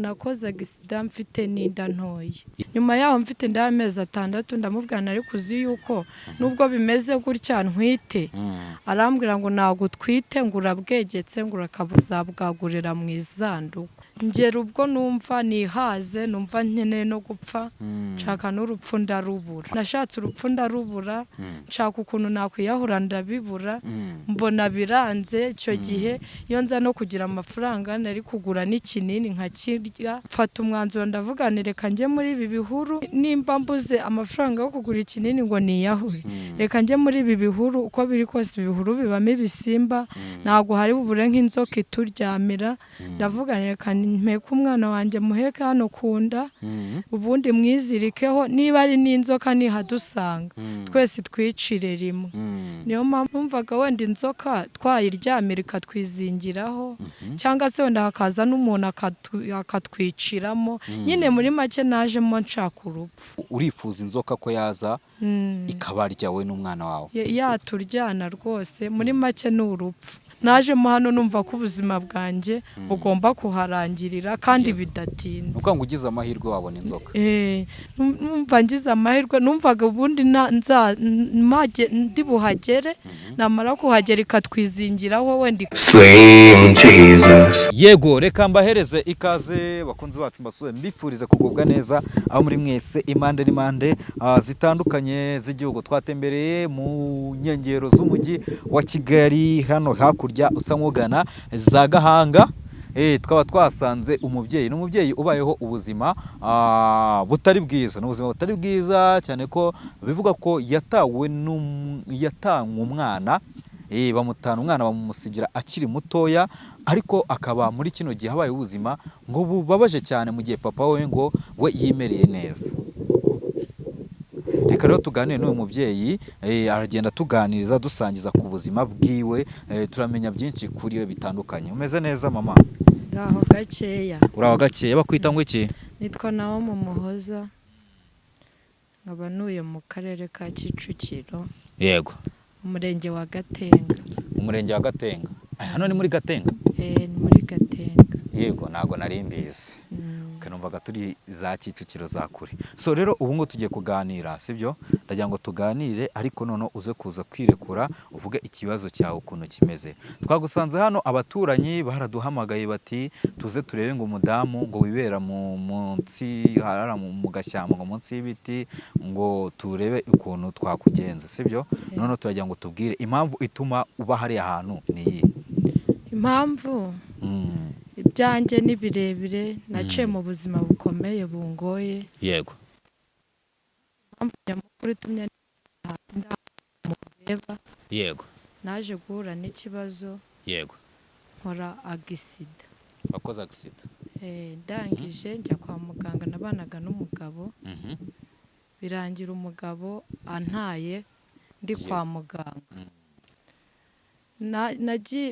nakoze agisida mfite n'inda ntoya nyuma yaho mfite inda y'amezi 6 ndamubwira ariko uzi yuko nubwo bimeze gutya ntwite arambwira ngo nago twite ngo urabwegetse ngo urakabuzabwagurira mu izanduku ngera ubwo numva nihaze numva nkeneye no gupfa nshaka n'urupfu ndarubura nashatse urupfu ndarubura nshaka ukuntu nakwiyahura ndabibura mbona biranze icyo gihe iyo nza no kugira amafaranga nari kugura n'ikinini nkakirya mfata umwanzuro ndavuga reka njye muri ibi bihuru nimba mbuze amafaranga yo kugura ikinini ngo niyahure reka njye muri ibi bihuru uko biri kose ibihuru bibamo ibisimba ntago hari bubure nk'inzoka ituryamira ndavuga reka mpeka umwana wanjye muheke hano kunda ubundi mwizirikeho niba ari n'inzoka nihadusanga twese twicire rimwe niyo mpamvu mvaga wenda inzoka twayiryamira ikatwizingiraho cyangwa se wenda hakaza n'umuntu akatwiciramo nyine muri make najemo nshaka urupfu. Urifuza inzoka ko yaza ikabarya we n'umwana wawe? Yaturyana rwose muri make n'urupfu. Najemo hano numva ko ubuzima bwanjye bugomba kuharangirira kandi bidatinze. Nuko ngo ugize amahirwe wabona inzoka? Numva ngize amahirwe numvaga ubundi ndi buhagere namara kuhagera ikatwizingiraho wenda Yego reka mbahereze ikaze bakunzi bacu mbasuye mbifurize kugubwa neza aho muri mwese impande n'imande zitandukanye z'igihugu. Twatembereye mu nkengero z'umujyi wa Kigali hano hakurya usa nk'ugana za Gahanga. Twaba twasanze umubyeyi ubayeho ubuzima butari bwiza, n'ubuzima butari bwiza cyane ko bivuga ko yatanywe umwana, bamutana umwana bamumusigira akiri mutoya, ariko akaba muri kino gihe habaye ubuzima ngo bubabaje cyane mu gihe papa we ngo we yimereye neza. Reka rero tuganire n'uyu mubyeyi, aragenda tuganiriza dusangiza ku buzima bwiwe, turamenya byinshi kuri we bitandukanye. Umeze neza mama? Ngaho gakeya. Uraho gakeya. Bakwita ngo iki? Nitwa nawo mu Muhoza, nkaba nuye mu karere ka Kicukiro. Yego. Umurenge wa Gatenga. Umurenge wa Gatenga. Hano ni muri Gatenga? Ni muri Gatenga. Yego ntago nari mbizi. Numvaga turi za Kicukiro za kure. So rero ubu ngo tugiye kuganira, sibyo? Ndagira ngo tuganire ariko none uze kuza kwirekura uvuge ikibazo cyawe ukuntu kimeze. Twagusanze hano abaturanyi baraduhamagaye bati tuze turebe ngo umudamu ngo wibera munsi harara mu gashyamba ngo munsi y'ibiti ngo turebe ukuntu twakugenza, sibyo? None turagira ngo tubwire impamvu ituma uba hari ahantu ni impamvu ibyanjye ni birebire naciye mu buzima bukomeye bungoye. Yego. Nyamukuru itumye ndamureba. Yego. Naje guhura n'ikibazo. Yego. Nkora agisida. Wakoze agisida? Ndangije njya kwa muganga nabanaga n'umugabo. Birangira umugabo antaye ndi kwa muganga.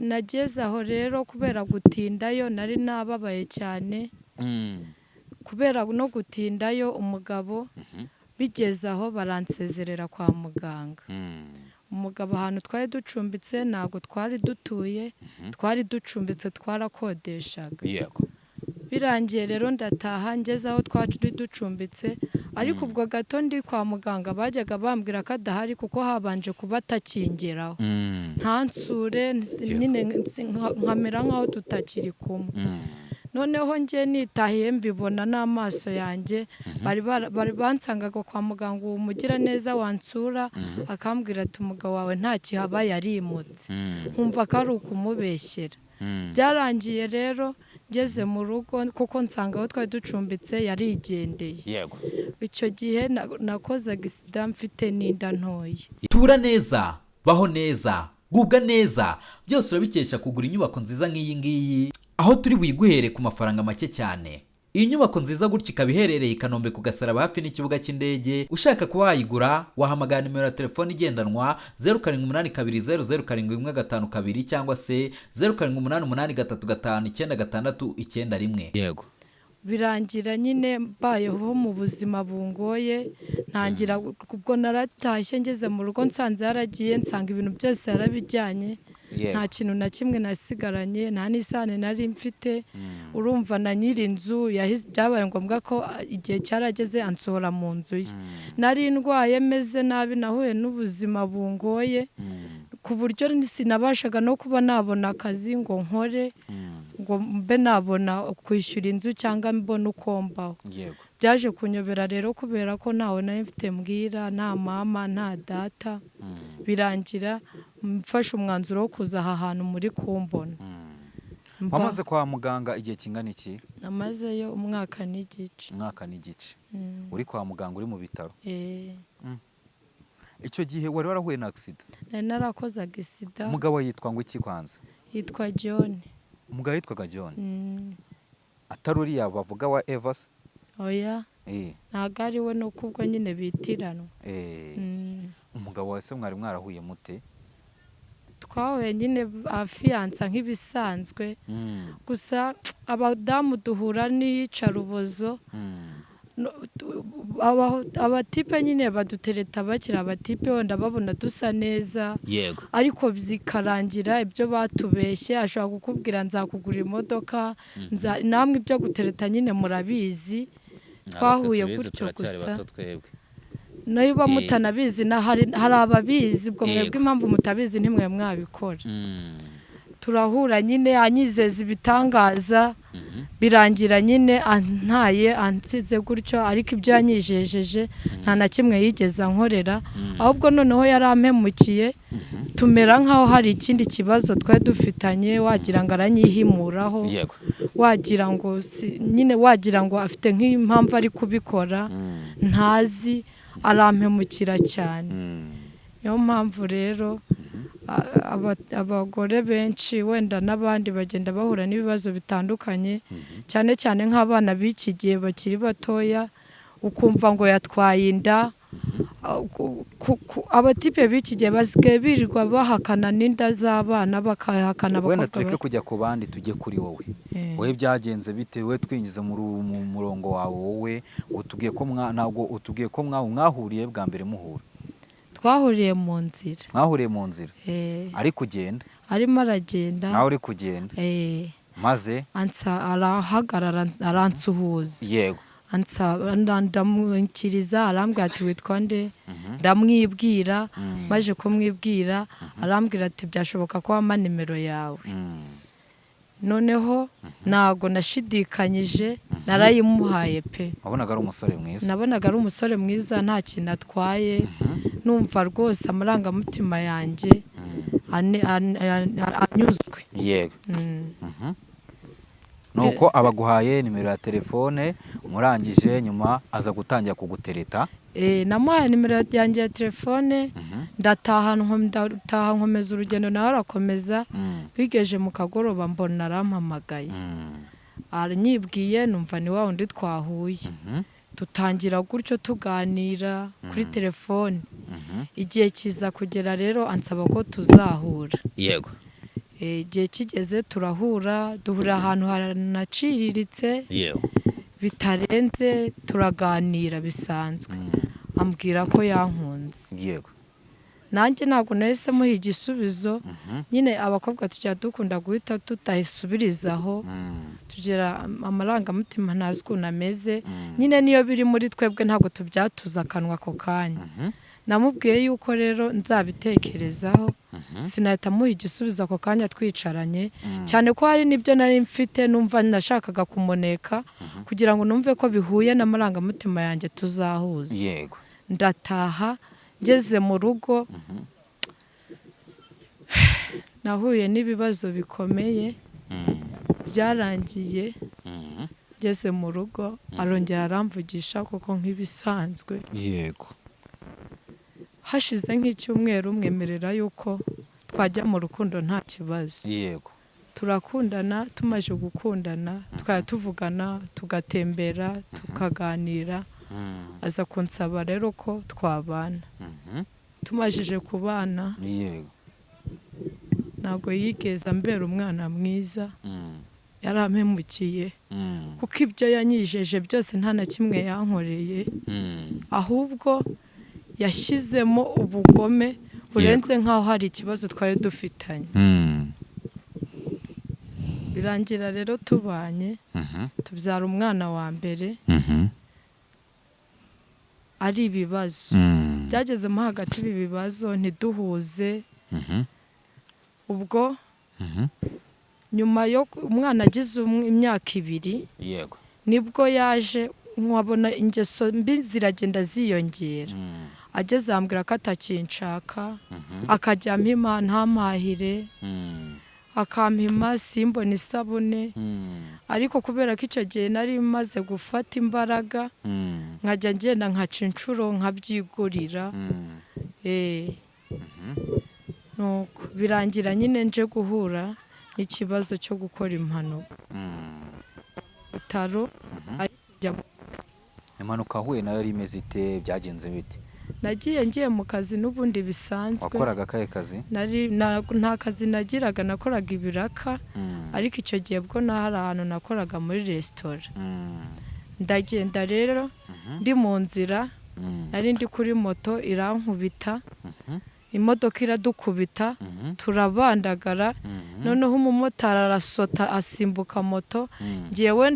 Nageze aho rero kubera gutindayo nari nababaye cyane, kubera no gutindayo umugabo bigeze aho baransezerera kwa muganga. Umugabo ahantu twari ducumbitse ntago twari dutuye, twari ducumbitse twarakodeshaga. Yego. Birangiye rero ndataha ngeze aho twari ducumbitse, ariko ubwo gato ndi kwa muganga bajyaga bambwira ko adahari kuko habanje kuba atakingeraho. Ntansure nyine nkamera nkaho tutakiri kumwe. Noneho ngiye nitahiye mbibona n'amaso yanjye, bari bansangaga kwa muganga uwo mugira neza wansura akambwira ati umugabo wawe nta kihaba yarimutse. Nkumva ko ari ukumubeshyera. Byarangiye rero ngeze mu rugo kuko nsanga aho twari ducumbitse yarigendeye. Yego. Icyo gihe nakoze agisida mfite n'inda ntoya. Tura neza, baho neza, gubwa neza, byose urabikesha kugura inyubako nziza nk'iyi ngiyi, aho turi buyiguhere ku mafaranga make cyane. Iyi nyubako nziza gutya ikaba iherereye i Kanombe ku Gasaraba hafi n'ikibuga cy'indege. Ushaka kuba wayigura wahamagara nimero ya telefone igendanwa 0782007152 cyangwa se 0788835991. Yego. Birangira nyine mbayeho mu buzima bungoye, ntangira ubwo naratashye ngeze mu rugo nsanze yaragiye, nsanga ibintu byose yarabijyanye. nta kintu na kimwe nasigaranye, nta n'isane nari mfite. Urumva na nyiri inzu byabaye ngombwa ko igihe cyarageze ansohora mu nzu ye. Nari ndwaye meze nabi, nahuye n'ubuzima bungoye ku buryo sinabashaga no kuba nabona akazi ngo nkore, ngo mbe nabona kwishyura inzu cyangwa mbona uko mbaho. Byaje kunyobera rero kubera ko ntawe nari mfite mbwira, nta mama nta data, birangira mfashe umwanzuro wo kuza aha hantu muri kumbona. Wamaze kwa muganga igihe kingana iki? Namazeyo umwaka n'igice. Uri kwa muganga, uri mu bitaro? Icyo gihe wari warahuye na accident? Nari narakoze accident. Umugabo yitwa ngo iki kwanza? Yitwa John. Umugabo yitwaga John? Atari uriya bavuga wa Evas? Oya. Ntabwo ari we, nuko ubwo nyine bitiranwa. Umugabo wese mwari mwarahuye mute? Twahuye nyine afiyansa nk'ibisanzwe, gusa abadamu duhura n'iyicarubozo. Abatipe nyine badutereta bakiri abatipe, wenda babona dusa neza, ariko zikarangira ibyo batubeshye. Ashobora kukubwira nzakugura imodoka, namwe ibyo gutereta nyine murabizi. Twahuye gutyo gusa, niba mutanabizi hari ababizi, ubwo mwebwe impamvu mutabizi ntimwe mwabikora. Turahura nyine anyizeza ibitangaza, birangira nyine antaye ansize gutyo, ariko ibyo yanyijejeje nta na kimwe yigeze ankorera, ahubwo noneho yari ampemukiye. Tumera nk'aho hari ikindi kibazo twari dufitanye, wagira ngo aranyihimuraho, wagira ngo nyine wagira ngo afite nk'impamvu ari kubikora ntazi, arampemukira cyane. Niyo mpamvu rero abagore benshi wenda n'abandi bagenda bahura n'ibibazo bitandukanye, cyane cyane nk'abana b'iki gihe bakiri batoya, ukumva ngo yatwaye inda. Abatipe b'iki gihe basigaye birirwa bahakana n'inda z'abana, bakahakana abakobwa. Wenda tureke kujya ku bandi, tujye kuri wowe. Wowe byagenze bite? Wowe twinjiza mu murongo wawe, wowe utubwiye ko mwahuriye bwa mbere muhura? Twahuriye mu nzira. Mwahuriye mu nzira? Ari kugenda? Arimo aragenda. Nawe uri kugenda? Maze arahagarara aransuhuza. Yego. Ndamukiriza, arambwira ati witwa nde? Ndamwibwira. Maje kumwibwira arambwira ati byashoboka ko wampa nimero yawe. Noneho ntago nashidikanyije, narayimuhaye pe. Wabonaga ari umusore mwiza? Nabonaga ari umusore mwiza, nta kintu atwaye. Numva rwose amarangamutima yanjye anyuzwe. Yego. Nuko abaguhaye nimero ya telefone, murangije nyuma aza gutangira kugutereta? Namuhaye nimero yanjye ya telefone, ndataha nkomeza urugendo, nawe arakomeza. Bigeje mu kagoroba mbona arampamagaye, aranyibwiye, numva ni wa wundi twahuye. Tutangira gutyo tuganira kuri telefone. Igihe kiza kugera rero ansaba ko tuzahura. Yego. Igihe kigeze turahura, duhurira ahantu hanaciriritse, bitarenze, turaganira bisanzwe. Ambwira ko yankunze. Yego. Nanjye ntabwo nahise muha igisubizo. Nyine abakobwa tujya dukunda guhita tutayisubirizaho, tugira amarangamutima ntazi ukuntu ameze. Nyine niyo biri muri twebwe ntabwo tubyatuza akanwa ako kanya. Namubwiye yuko rero nzabitekerezaho, sinahita muha igisubizo ako kanya twicaranye, cyane ko hari n'ibyo nari mfite numva nashakaga kumuneka, kugira ngo numve ko bihuye n'amarangamutima yanjye tuzahuza. Yego. Ndataha, ngeze mu rugo nahuye n'ibibazo bikomeye, byarangiye. Ngeze mu rugo arongera aramvugisha koko nk'ibisanzwe. Yego. Hashize nk'icyumweru mwemerera yuko twajya mu rukundo nta kibazo. Yego. Turakundana, tumaze gukundana, tukaba tuvugana, tugatembera, tukaganira. Aza kunsaba rero ko twabana. Tumajije kubana, Yego. ntabwo yigeze ambera umwana mwiza, yarampemukiye, kuko ibyo yanyijeje byose nta na kimwe yankoreye, ahubwo yashyizemo ubugome burenze nk'aho hari ikibazo twari dufitanye. Birangira rero tubanye, tubyara umwana wa mbere, ari ibibazo. Byagezemo hagati ibi bibazo ntiduhuze. Ubwo nyuma yo umwana agize imyaka 2, yego, nibwo yaje nkabona ingeso mbi ziragenda ziyongera. Ageze ambwira ko atakinshaka, akajya ampima ntamahire, akampima simbona isabune. Ariko kubera ko icyo gihe nari maze gufata imbaraga, nkajya ngenda nkaca inshuro nkabyigurira. Nuko birangira nyine nje guhura n'ikibazo cyo gukora impanuka. Bitaro impanuka huye nayo yari imeze ite, byagenze bite? Nagiye ngiye mu kazi n'ubundi bisanzwe. Wakoraga akahe kazi? Nta kazi nagiraga, nakoraga ibiraka. Ariko icyo gihe bwo hari ahantu nakoraga muri resitora. Ndagenda rero ndi mu nzira, nari ndi kuri moto irankubita, imodoka iradukubita, turabandagara. Noneho umumotari arasota asimbuka moto. Ngewe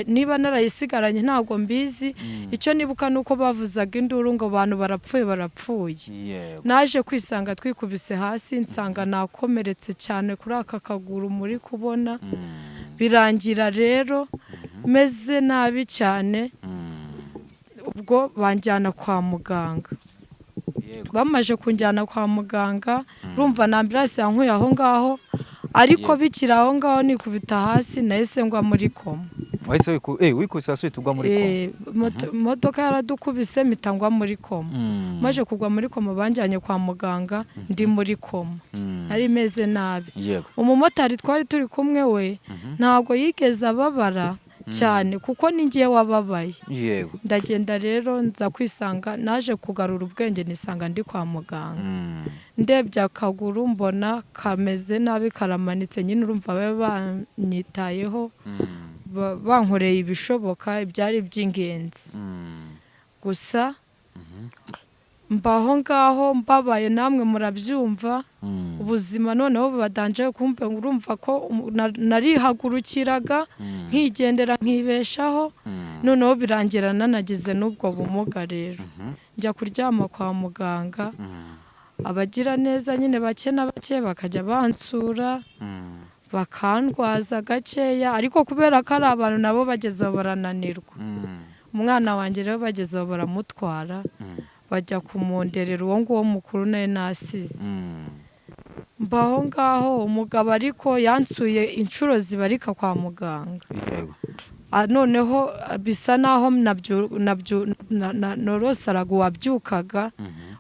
niba narayisigaranye ntabwo mbizi. Icyo nibuka nuko bavuzaga induru ngo abantu barapfuye. Naje kwisanga twikubise hasi, nsanga nakomeretse cyane kuri aka kaguru muri kubona. Birangira rero meze nabi cyane. Ubwo banjyana kwa muganga. Bamaje kunjyana kwa muganga, urumva na ambulance yankuye aho ngaho. Ariko bikiri aho ngaho nikubita hasi, nahise ngwa muri koma. Wahise wikubise hasi tugwa muri koma? Imodoka yaradukubise mitangwa muri koma. Maje kugwa muri koma banjyanye kwa muganga, ndi muri koma. Nari meze nabi. Umumotari twari turi kumwe we ntabwo yigeze ababara cyane kuko ningiye wababaye. Ndagenda rero nza kwisanga, naje kugarura ubwenge nisanga ndi kwa muganga. Ndebye akaguru mbona kameze nabi, karamanitse. Nyine urumva babe banyitayeho, bankoreye ibishoboka, ibyari by'ingenzi. Gusa mbaho ngaho mbabaye, namwe murabyumva. Ubuzima noneho badanje kumpe, urumva ko narihagurukiraga nkigendera nkibeshaho. Noneho birangira nanagize n'ubwo bumuga rero. Njya kuryama kwa muganga, abagira neza nyine bake na bake bakajya bansura, bakandwaza gakeya. Ariko kubera ko ari abantu nabo bagezeho barananirwa. Umwana wanjye rero bagezeho baramutwara, bajya kumunderera uwo nguwo mukuru nawe nasize. Mbaho ngaho umugabo ariko yansuye inshuro zibarika kwa muganga. Noneho bisa naho norosaraga wabyukaga.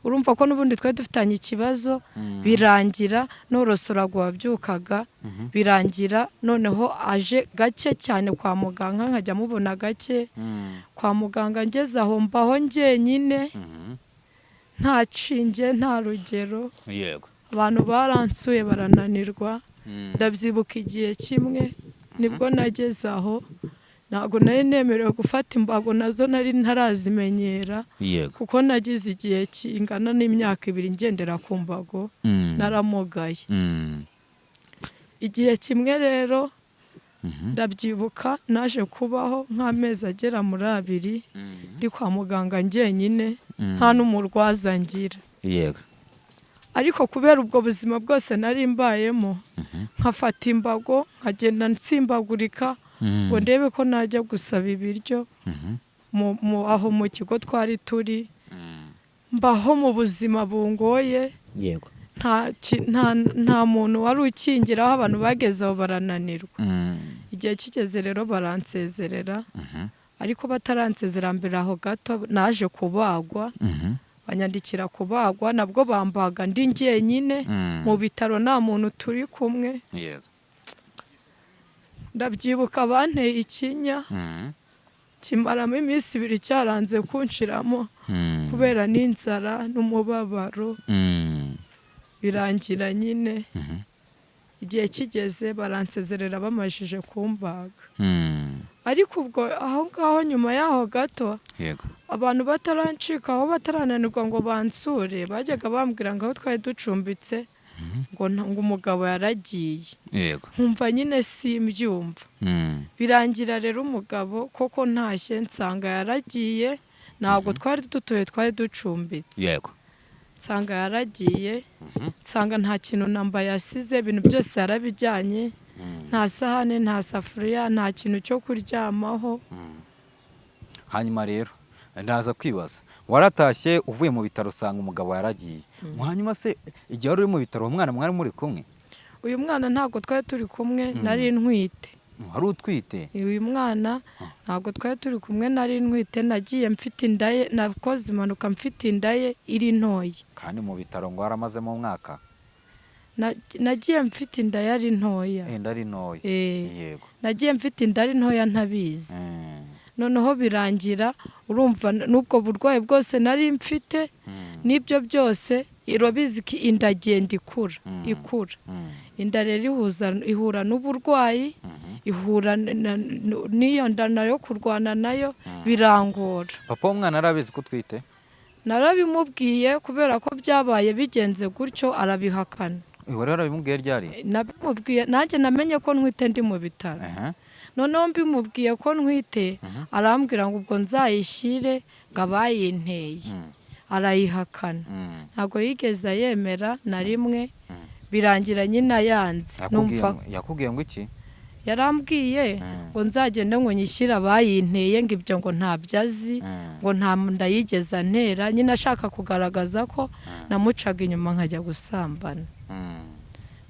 Urumva ko n'ubundi twari dufitanye ikibazo. Birangira norosoraga wabyukaga. Birangira noneho aje gake cyane kwa muganga, nkajya mubona gake. Kwa muganga ngeze aho mbaho njyenyine, nta nshinge nta rugero. Abantu baransuye barananirwa. Ndabyibuka igihe kimwe nibwo nageze aho, ntabwo nari nemerewe gufata imbago, nazo nari ntarazimenyera. Kuko nagize igihe kingana n'imyaka 2 ngendera ku mbago, naramugaye. Igihe kimwe rero ndabyibuka naje kubaho nk'amezi agera muri 2 ndi kwa muganga njyenyine, nta n'umurwaza ngira. Ariko kubera ubwo buzima bwose nari mbayemo, nkafata imbago nkagenda nsimbagurika ngo ndebe ko najya gusaba ibiryo aho mu kigo twari turi. Mbaho mu buzima bungoye. Nta muntu wari ukingiraho, abantu bagezeho barananirwa. Igihe kigeze rero baransezerera. Ariko bataransezera mbere aho gato naje kubagwa. Banyandikira kubagwa, nabwo bambaga ndi njyenyine mu bitaro, nta muntu turi kumwe. Ndabyibuka banteye ikinya, kimaramo iminsi 2 cyaranze kunshiramo kubera n'inzara n'umubabaro. Birangira nyine igihe kigeze baransezerera bamajije kumbaga. ariko ubwo aho ngaho nyuma yaho gato yego abantu batarancikaho batarananirwa ngo bansure bajyaga bambwira ngo aho twari ducumbitse ngo umugabo yaragiye yego nkumva nyine simbyumva birangira rero umugabo koko ntashye nsanga yaragiye ntabwo twari dutuye twari ducumbitse yego nsanga yaragiye nsanga nta kintu namba yasize ibintu byose yarabijyanye nta sahane nta safuriya nta kintu cyo kuryamaho. hanyuma rero ndaza kwibaza waratashye uvuye mu bitaro usanga umugabo yaragiye hanyuma se igihe wari uri mu bitaro umwana mwari muri kumwe? Uyu mwana ntabwo twari turi kumwe nari ntwite. Wari utwite? Uyu mwana ntabwo twari turi kumwe nari ntwite nagiye mfite inda ye nakoze impanuka mfite inda ye iri ntoya. Kandi mu bitaro ngo waramazemo umwaka? Nagiye mfite inda yari ntoya. Inda ari ntoya. Yego. Nagiye mfite inda ari ntoya ntabizi. Noneho birangira urumva n'ubwo burwayi bwose nari mfite n'ibyo byose irobizi ki inda genda ikura. Inda rero ihura n'uburwayi ihura n'iyo nda nayo kurwana nayo birangora. Papa w'umwana arabizi ko utwite? Narabimubwiye kubera ko byabaye bigenze gutyo arabihakana. Iwe rero bimubwiye ryari? Nabimubwiye nanjye namenye ko ntwite ndi mu bitaro. Noneho mbimubwiye ko ntwite arambwira ngo ubwo nzayishyire ngo abayinteye. Arayihakana. Ntabwo yigeze yemera na rimwe birangira nyina yanze. Yakubwiye ngo iki? Yarambwiye ngo nzagende ngo nyishyire abayinteye ngo ibyo ngo ntabyo azi ngo nta nda yigeze antera nyine ashaka kugaragaza ko namucaga inyuma nkajya gusambana.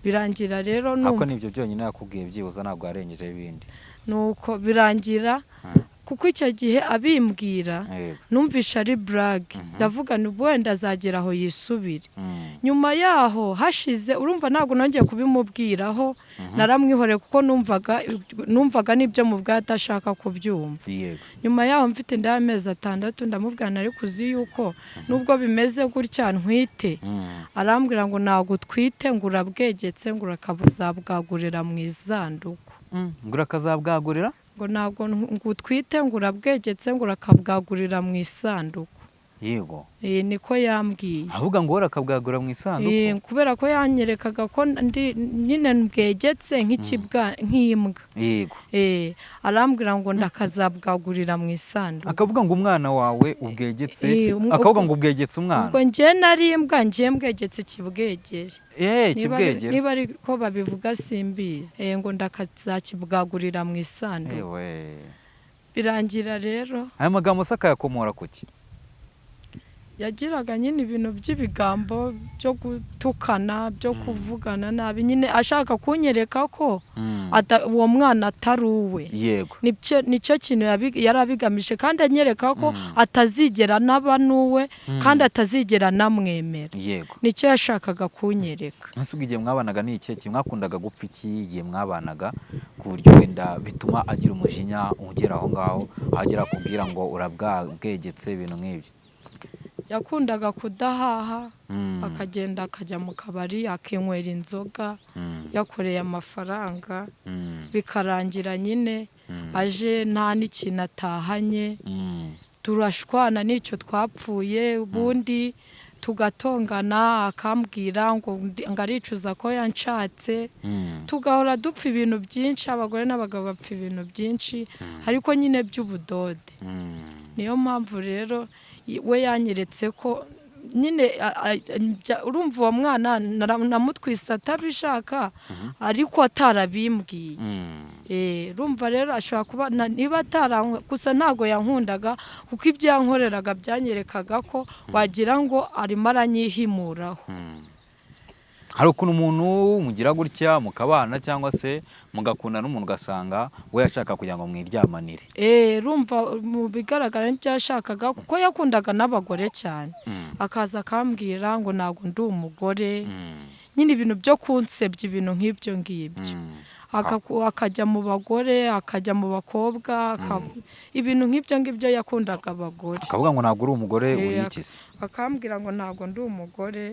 Birangira rero nuko nibyo byonyine yakubwiye byibuza ntabwo yarengeje ibindi. Nuko birangira kuko icyo gihe abimbwira numvisha ari brag ndavuga ni wenda azagera aho yisubire. Nyuma yaho hashize urumva ntabwo nongeye kubimubwiraho naramwihoreye kuko numvaga nibyo mu bwata ashaka kubyumva. Nyuma yaho mfite inda y'amezi 6 ndamubwira ariko uzi yuko nubwo bimeze gutya ntwite arambwira ngo ntabwo utwite ngo urabwegetse ngo urakabuzabwagurira mu izanduku. Ngo urakazabwagurira? Ngo ntabwo ngutwite ngo urabwegetse ngo urakabwagurira mu isanduku. Yego. Niko yambwiye. Avuga ngo urakabwagura mu isanduku? Kubera ko yanyerekaga ko nyine mbwegetse nk'ikibwa nk'imbwa. Yego. Arambwira ngo ndakazabwagurira mu isanduku. Akavuga ngo umwana wawe ubwegetse akavuga ngo ubwegetse umwana. Ubwo njye nari imbwa njye mbwegetse kibwegere. Kibwegere. Niba ariko babivuga simbizi. Ngo ndakazakibwagurira mu isanduku. Birangira rero. Aya magambo sakayakomora kuki? Yagiraga nyine ibintu by'ibigambo byo gutukana byo kuvugana nabi nyine ashaka kunyereka ko uwo mwana atari uwe. Yego. Nicyo kintu yarabigamije kandi anyereka ko atazigera naba nuwe kandi atazigera namwemera. Yego. Nicyo yashakaga kunyereka. Nasuga igihe mwabanaga ni iki mwakundaga gupfa iki igihe mwabanaga ku buryo wenda bituma agira umujinya ugera aho ngaho agera kubwira ngo urabwegetse ibintu nk'ibyo? Yakundaga kudahaha akagenda akajya mu kabari akinywera inzoga yakoreye amafaranga bikarangira nyine aje nta n'ikintu atahanye turashwana n'icyo twapfuye ubundi tugatongana akambwira ngo aricuza ko yanshatse tugahora dupfa ibintu byinshi abagore n'abagabo bapfa ibintu byinshi ariko nyine by'ubudode. Niyo mpamvu rero we yanyeretse ko nyine urumva uwo mwana namutwise atabishaka ariko atarabimbwiye. Urumva rero ashobora kuba niba gusa ntago yankundaga kuko ibyo yankoreraga byanyerekaga ko wagira ngo arimo aranyihimuraho. Hari ukuntu umuntu mugira gutya mukabana cyangwa se mugakunda n'umuntu ugasanga we yashaka kugira ngo mwiryamanire? Rumva mu bigaragara n'ibyo yashakaga kuko yakundaga n'abagore cyane akaza akambwira ngo ntabwo ndi umugore nyine ibintu byo kunsebya ibintu nk'ibyo ngibyo akajya mu bagore akajya mu bakobwa ibintu nk'ibyo ngibyo yakundaga abagore akavuga ngo ntabwo uri umugore uri iki se akambwira ngo ntabwo ndi umugore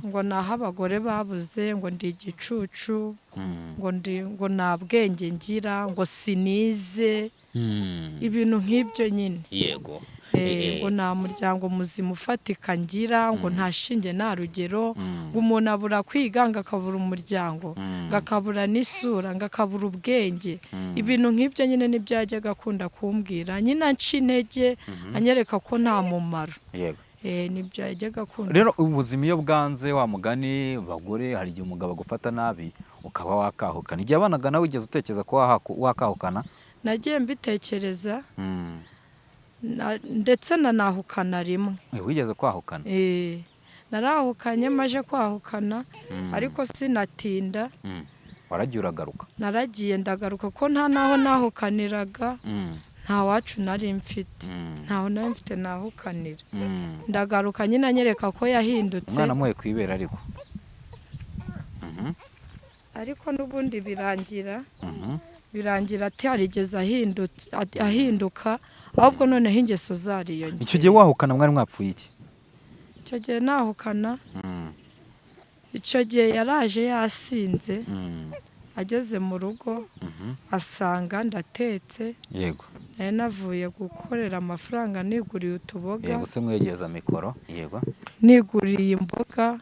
ngo naho abagore babuze ngo ndi igicucu ngo nta bwenge ngira ngo sinize ibintu nk'ibyo nyine yego ngo nta muryango muzima ufatika ngira ngo nta shinge nta rugero ngo umuntu abura kwiga ngo akabura umuryango ngo akabura n'isura ngo akabura ubwenge ibintu nk'ibyo nyine nibyo yajyaga akunda kumbwira nyine anca intege anyereka ko nta mumaro yego nibyo yajyaga akunda rero ubuzima iyo bwanze wa mugani bagore hari igihe umugabo agufata nabi ukaba wakahukana igihe abanaga nawe wigeze utekereza ko wakahukana nagiye mbitekereza ndetse nanahukana rimwe wigeze kwahukana narahukanye maje kwahukana ariko sinatinda waragiye uragaruka naragiye ndagaruka ko nta naho nahukaniraga nta wacu nari mfite ntaho nari mfite nahukanira ndagaruka nyine anyereka ko yahindutse umwana muhe kwibera ariko n'ubundi birangira atarigeze ahinduka ahubwo noneho ingeso zariyongera icyo gihe wahukana mwari mwapfuye iki icyo gihe nahukana icyo gihe yaraje yasinze ageze mu rugo asanga ndatetse yego nari navuye gukorera amafaranga niguriye utuboga yego se mwegeza mikoro yego niguriye imboga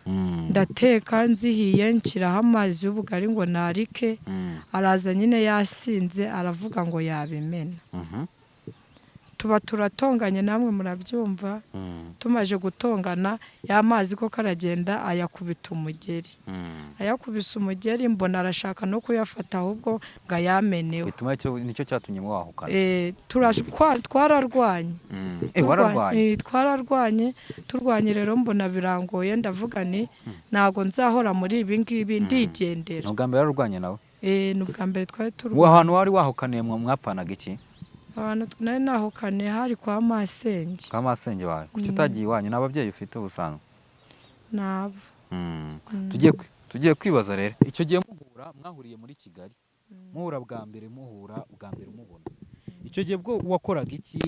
ndateka nzihiye nshyiraho amazi y'ubugari ngo narike araza nyine yasinze aravuga ngo yabimena tuba turatonganye namwe murabyumva tumaje gutongana ya mazi ko karagenda ayakubita umugeri ayakubise umugeri mbona arashaka no kuyafata ahubwo ngo ayamenewe bituma nicyo cyatumye wahukana twararwanye wararwanye turwanye rero mbona birangoye ndavuga ni ntabwo nzahora muri ibi ngibi ndigendera ni ubwa mbere wararwanye nawe ni ubwa mbere twari turwanye ahantu wari wahukaniye mwapfanaga iki abantu nari nahukaniye hari kwa masenge wawe kuki utagiye iwanyu ni ababyeyi ufite ubusanzwe nabo tugiye kwibaza rero icyo gihe mwahuriye muri Kigali muhura bwa mbere mubona icyo gihe bwo wakoraga iki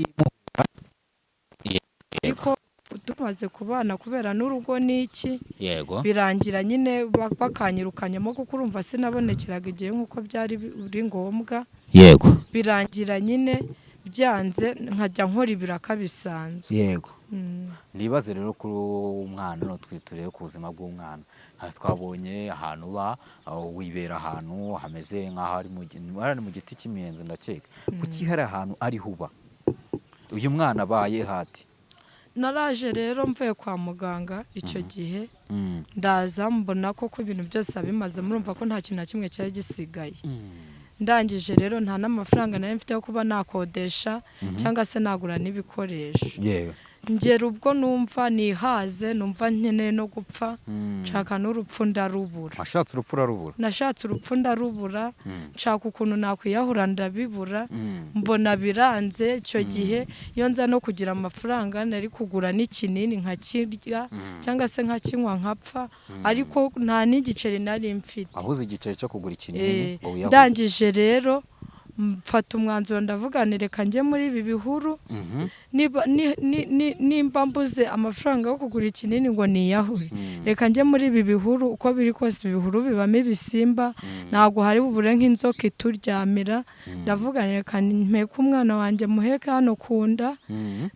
ariko tumaze kubana kubera n'urugo n'iki yego birangira nyine bakanyirukanyemo kuko urumva sinabonekeraga igihe nk'uko byari biri ngombwa yego birangira nyine byanze nkajya nkora ibiraka bisanzwe yego nibaze rero kuri umwana no twitureye ku buzima bw'umwana twabonye ahantu wibera ahantu hameze nk'aho ari mu giti cy'imiyenzi ndakeka kuki hari ahantu ariho uba uyu mwana abaye hati naraje rero mvuye kwa muganga icyo gihe ndaza mbona ko ibintu byose abimaze murumva ko nta kintu na kimwe cyari gisigaye ndangije rero nta n'amafaranga nari mfite yo kuba nakodesha cyangwa se nagura n'ibikoresho ngera ubwo numva nihaze numva nkeneye no gupfa nshaka n'urupfu ndarubura nashatse urupfu ndarubura nshaka ukuntu nakwiyahura ndabibura mbona biranze icyo gihe iyo nza no kugira amafaranga nari kugura n'ikinini nkakirya cyangwa se nkakinywa nkapfa ariko nta n'igiceri nari mfite ahuze igiceri cyo kugura ikinini ndangije rero mfata umwanzuro ndavuga reka njye muri ibi bihuru nimba mbuze amafaranga yo kugura ikinini ngo niyahure reka njye muri ibi bihuru uko biri kose ibihuru bibamo ibisimba ntabwo hari bubure nk'inzoka ituryamira ndavuga reka mpeke umwana wanjye muheke hano kunda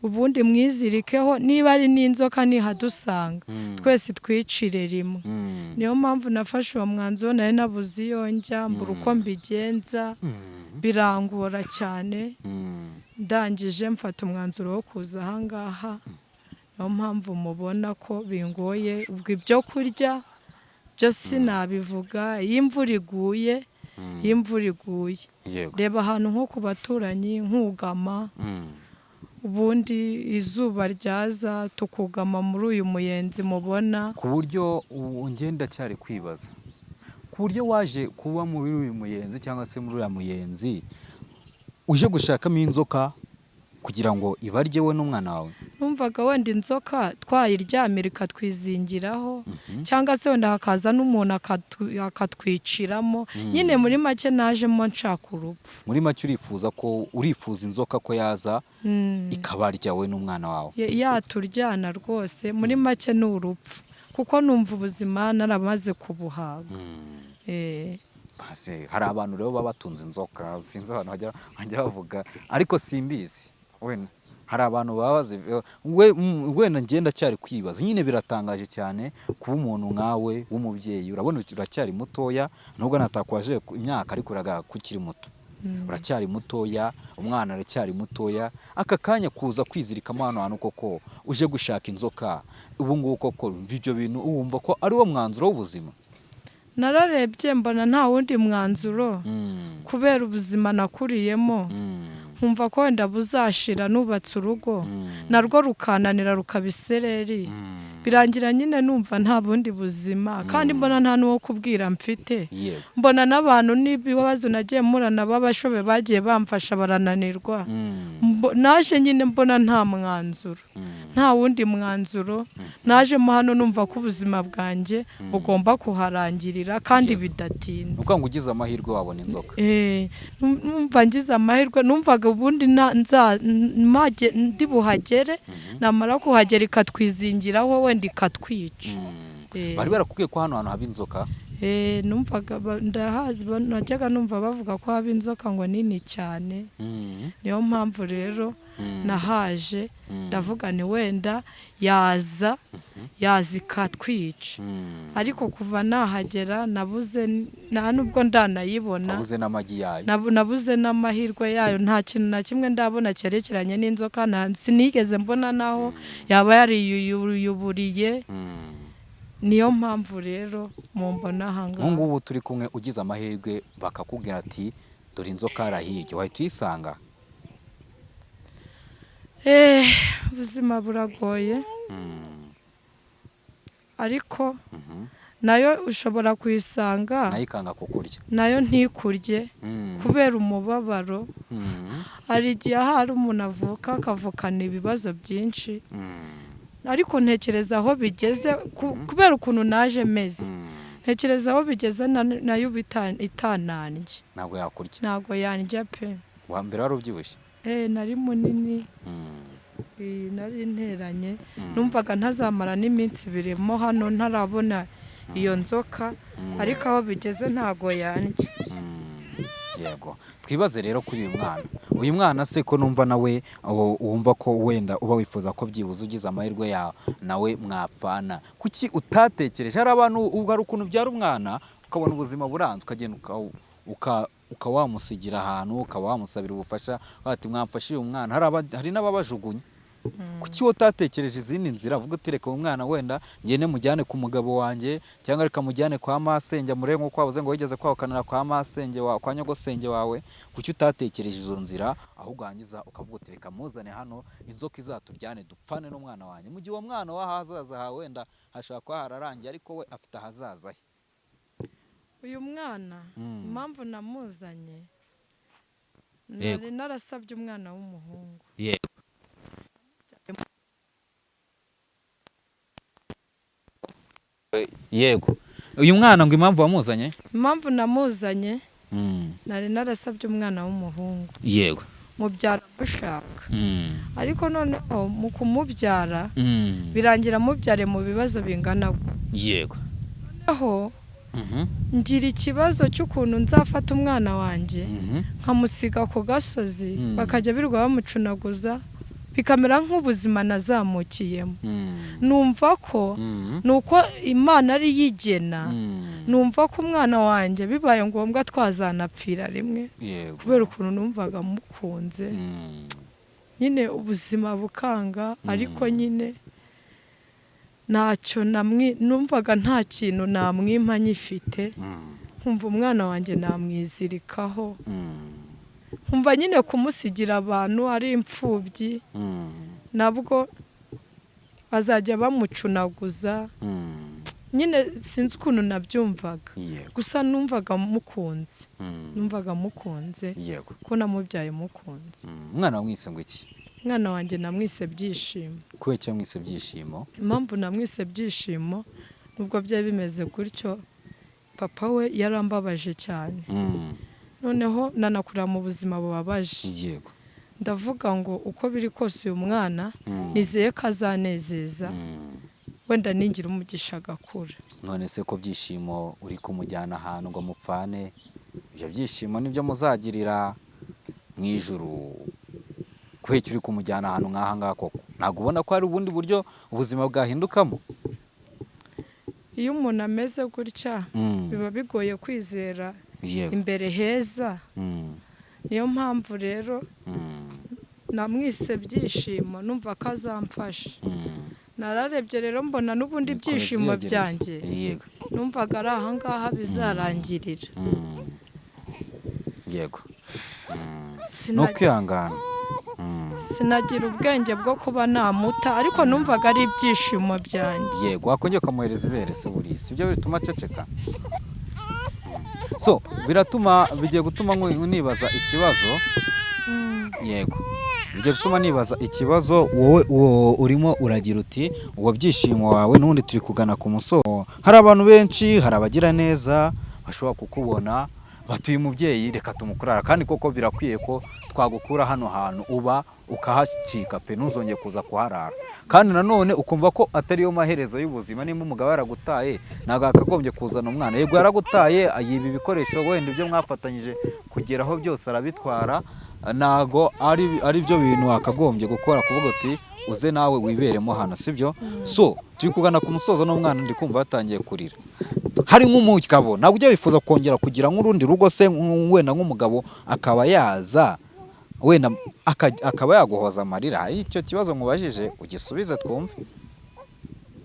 ubundi mwizirikeho niba ari n'inzoka nihadusanga twese twicire rimwe niyo mpamvu nafashe uwo mwanzuro nari nabuze iyo njya mbura uko mbigenza birangora cyane ndangije mfata umwanzuro wo kuza ahangaha niyo mpamvu mubona ko bingoye ubwo ibyo kurya byo sinabivuga iyo imvura iguye reba ahantu nko ku baturanyi nkugama ubundi izuba ryaza tukugama muri uyu muyenzi mubona ku buryo ngenda cyari kwibaza ku buryo waje kuba muri uyu muyenzi cyangwa se muri uriya muyenzi uje gushakamo inzoka kugira ngo ibarye we n'umwana wawe numvaga wenda inzoka twayiryamira ikatwizingiraho cyangwa se wenda hakaza n'umuntu akatwiciramo nyine muri make najemo nshaka urupfu. muri make urifuza inzoka ko yaza ikabarya we n'umwana wawe? Yaturyana rwose, muri make ni urupfu kuko numva ubuzima naramaze kubuhaga. Hari abantu rero baba batunze inzoka, sinzi abantu bajya bavuga ariko simbizi, hari abantu babaze wenda ngenda cyari kwibaza nyine. Biratangaje cyane kuba umuntu nkawe w'umubyeyi, urabona uracyari mutoya nubwo natakwaje imyaka ariko kukiri muto, uracyari mutoya, umwana aracyari mutoya, aka kanya kuza kwizirikamo hano hantu koko uje gushaka inzoka, ubu ngubu koko ibyo bintu wumva ko ari wo mwanzuro w'ubuzima? Nararebye mbona nta wundi mwanzuro kubera ubuzima nakuriyemo, nkumva ko wenda buzashira nubatse urugo narwo rukananira rukaba isereri, birangira nyine numva nta bundi buzima kandi mbona nta n'uwo kubwira mfite. Mbona n'abantu n'ibibazo nagiye murana b'abashobe bagiye bamfasha barananirwa, naje nyine mbona nta mwanzuro, nta wundi mwanzuro. Najemo hano numva ko ubuzima bwanjye bugomba kuharangirira kandi bidatinze. Uko ngo ugize amahirwe wabona inzoka? Numva ngize amahirwe, numvaga ubundi ndi buhagere, namara kuhagera ikatwizingiraho wenda ikatwica. Bari barakubwiye ko hano hantu haba inzoka? Numvaga ndahazi, najyaga numva bavuga ko haba inzoka ngo nini cyane. Niyo mpamvu rero nahaje ndavuga ni wenda yaza ikatwica, ariko kuva nahagera nabuze, nta nubwo ndanayibona, nabuze n'amahirwe yayo. Nta kintu na kimwe ndabona cyerekeranye n'inzoka, sinigeze mbona naho yaba yariyuburiye. Niyo mpamvu rero mumbona ahangaha. Ubu ngubu turi kumwe ugize amahirwe bakakubwira ati dore inzoka arahirya, wahita uyisanga? Ubuzima buragoye, ariko nayo ushobora kuyisanga nayo ikanga kukurya, nayo ntikurye kubera umubabaro. Hari igihe hari umuntu avuka akavukana ibibazo byinshi, ariko ntekereza aho bigeze kubera ukuntu naje meze, ntekereza aho bigeze nayo itananjye. Ntabwo yakurya? Ntabwo yanjya pe. Wa mbere wari ubyibushye? Nari munini, nari nteranye, numvaga ntazamara n'iminsi 2 mo hano ntarabona iyo nzoka, ariko aho bigeze ntago yanjye. Yego, twibaze rero kuri uyu mwana se ko numva nawe wumva ko wenda uba wifuza ko byibuze ugize amahirwe yawe nawe mwapfana, kuki utatekereje? Hari abantu hari ukuntu byara umwana ukabona ubuzima buranze, ukagenda ukawamusigira ahantu, ukawamusabira ubufasha, bati mwamfashije umwana. Hari n'ababajugunya. Kuki utatekereje izindi nzira, avuga uti reka umwana wenda ngene mujyane ku mugabo wanjye, cyangwa reka mujyane kwa masenge murebe nko kwabuze ngo wigeze kwakanira kwa masenge wawe, kwa nyogosenge wawe? Kuki utatekereje izo nzira, ahubwo hangiza ukavuga uti reka muzane hano inzoka izaturyane dupfane n'umwana wanjye? Mu gihe uwo mwana w'ahazaza hawe wenda hashobora kuba hararangiye, ariko we afite ahazaza he. Uyu mwana impamvu namuzanye, nari narasabye umwana w'umuhungu. Yego, uyu mwana ngo impamvu wamuzanye? Impamvu namuzanye, nari narasabye umwana w'umuhungu. Yego, mubyara mushaka, ariko noneho mu kumubyara birangira mubyare mu bibazo bingana. Yego, noneho ngira ikibazo cy'ukuntu nzafata umwana wanjye nkamusiga ku gasozi, bakajya birirwa bamucunaguza, bikamera nk'ubuzima nazamukiyemo. Numva ko nuko Imana ari yigena, numva ko umwana wanjye bibaye ngombwa twazanapfira rimwe, kubera ukuntu numvaga mukunze. Nyine ubuzima bukanga, ariko nyine ntacyo numvaga nta kintu namwimpa nyifite, nkumva umwana wanjye namwizirikaho, nkumva nyine kumusigira abantu ari imfubyi nabwo bazajya bamucunaguza. Nyine sinzi ukuntu nabyumvaga, gusa numvaga mukunze, ko namubyaye mukunze. Umwana wamwise ngo iki? umwana wanjye namwise Byishimo. kubera icyo mwise Byishimo? Impamvu namwise Byishimo nubwo byari bimeze gutyo, papa we yarambabaje cyane, noneho nanakurira mu buzima bubabaje. Yego. Ndavuga ngo uko biri kose uyu mwana nizeye ko azanezeza, wenda ningira umugisha agakura. None se ko Byishimo uri kumujyana ahantu ngo mupfane, ibyo byishimo nibyo muzagirira mu ijuru? Kubera icyo uri kumujyana ahantu nk'aha ngaha koko, ntabwo ubona ko hari ubundi buryo ubuzima bwahindukamo? Iyo umuntu ameze gutya biba bigoye kwizera imbere heza. Niyo mpamvu rero namwise Byishimo numva ko azamfasha. Nararebye rero mbona n'ubundi ibyishimo byanjye numvaga ari aha ngaha bizarangirira. Yego. No kwihangana. Sinagira ubwenge bwo kuba namuta, ariko numvaga ari ibyishimo byanjye. Yego, wakongera ukamuhereza ibere se buriya, sibyo bituma aceceka? So bigiye gutuma nibaza ikibazo. Yego, bigiye gutuma nibaza ikibazo. Wowe urimo uragira uti uwo Byishimo wawe n'ubundi turi kugana ku musozo. Hari abantu benshi, hari abagira neza bashobora kukubona batuye umubyeyi reka tumukurara, kandi koko birakwiye ko twagukura hano hantu uba ukahacika pe, ntuzongeye kuza kuharara. Kandi nanone ukumva ko atariyo maherezo y'ubuzima. Nimba umugabo yaragutaye ntabwo akagombye kuzana umwana. Yego yaragutaye, yiba ibikoresho wenda ibyo mwafatanyije kugeraho byose arabitwara, ntago ari byo bintu wakagombye gukora, kuvuga uti uze nawe wiberemo hano, sibyo? So turi kugana ku musozo n'umwana ndi kumva yatangiye kurira. Hari nk'umugabo ntabwo ujya wifuza kongera kugira nk'urundi rugo se, wenda nk'umugabo akaba yaza wenda akaba yaguhoza amarira? Hari icyo kibazo mubajije ugisubize twumve.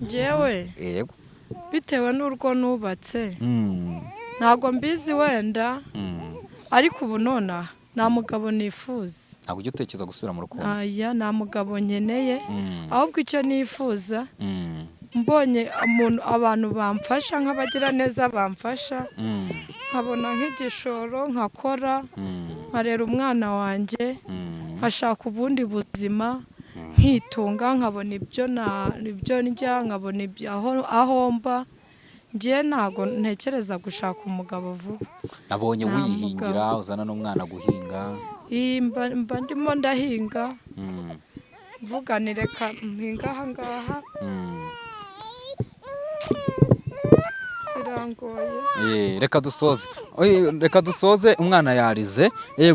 Njyewe yego, bitewe n'urwo nubatse ntabwo mbizi wenda, ariko ubu nonaha nta mugabo nifuza. ntabwo ujya utekereza gusubira mu rukundo? Aya nta mugabo nkeneye, ahubwo icyo nifuza mbonye abantu bamfasha nk'abagira neza bamfasha, nkabona nk'igishoro nkakora, nkarera umwana wanjye, nkashaka ubundi buzima, nkitunga, nkabona ibyo ndya, nkabona aho mba. Njye ntabwo ntekereza gushaka umugabo vuba. Nabonye wihingira uzana n'umwana guhinga. Mba ndimo ndahinga, mvuga ni reka mpinga aha ngaha, birangoye. Reka dusoze umwana yarize.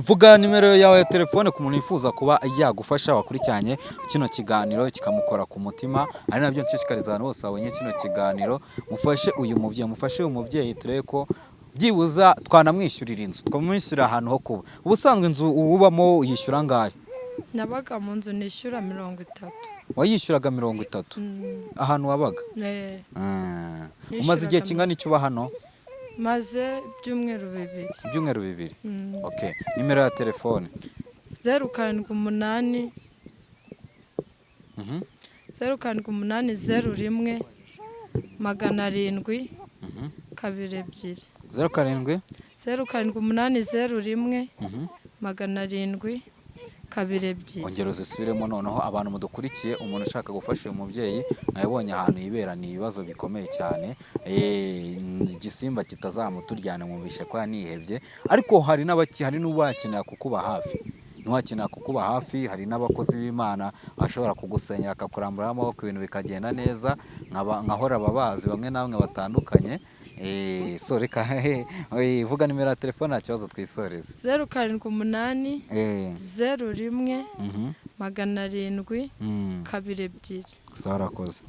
Vuga nimero yawe ya telefone ku muntu yifuza kuba yagufasha, wakurikiranye kino kiganiro kikamukora ku mutima. Ari nabyo nshishikariza abantu bose babonye kino kiganiro, mufashe uyu mubyeyi turebe ko byibuza twanamwishyurira inzu, twamwishyurira ahantu ho kuba. Ubusanzwe inzu ubamo yishyura ngahe? Nabaga mu nzu nishyura 30. Wayishyuraga 30? Ahantu wabaga? Umaze igihe kingana iki uba hano? Maze ibyumweru 2. Ibyumweru 2? Okay. Nimero ya telefone? 078 078 01 700 2 07 078 01 700. Ongera uzisubiremo noneho abantu mudukurikiye. Umuntu ushaka gufasha uyu mubyeyi, nabonye ahantu yibera ni ibibazo bikomeye cyane. Igisimba kitazamuturyana mwumvishe ko yanihebye, ariko hari n'uwakenera kukuba hafi. Hari n'abakozi b'Imana bashobora kugusenya akakuramburaho amaboko, ibintu bikagenda neza, nkahora ababazi bamwe na bamwe batandukanye. So reka vuga nimero ya telefone nta kibazo twisoreze. 078 01 700 2 Sarakoze.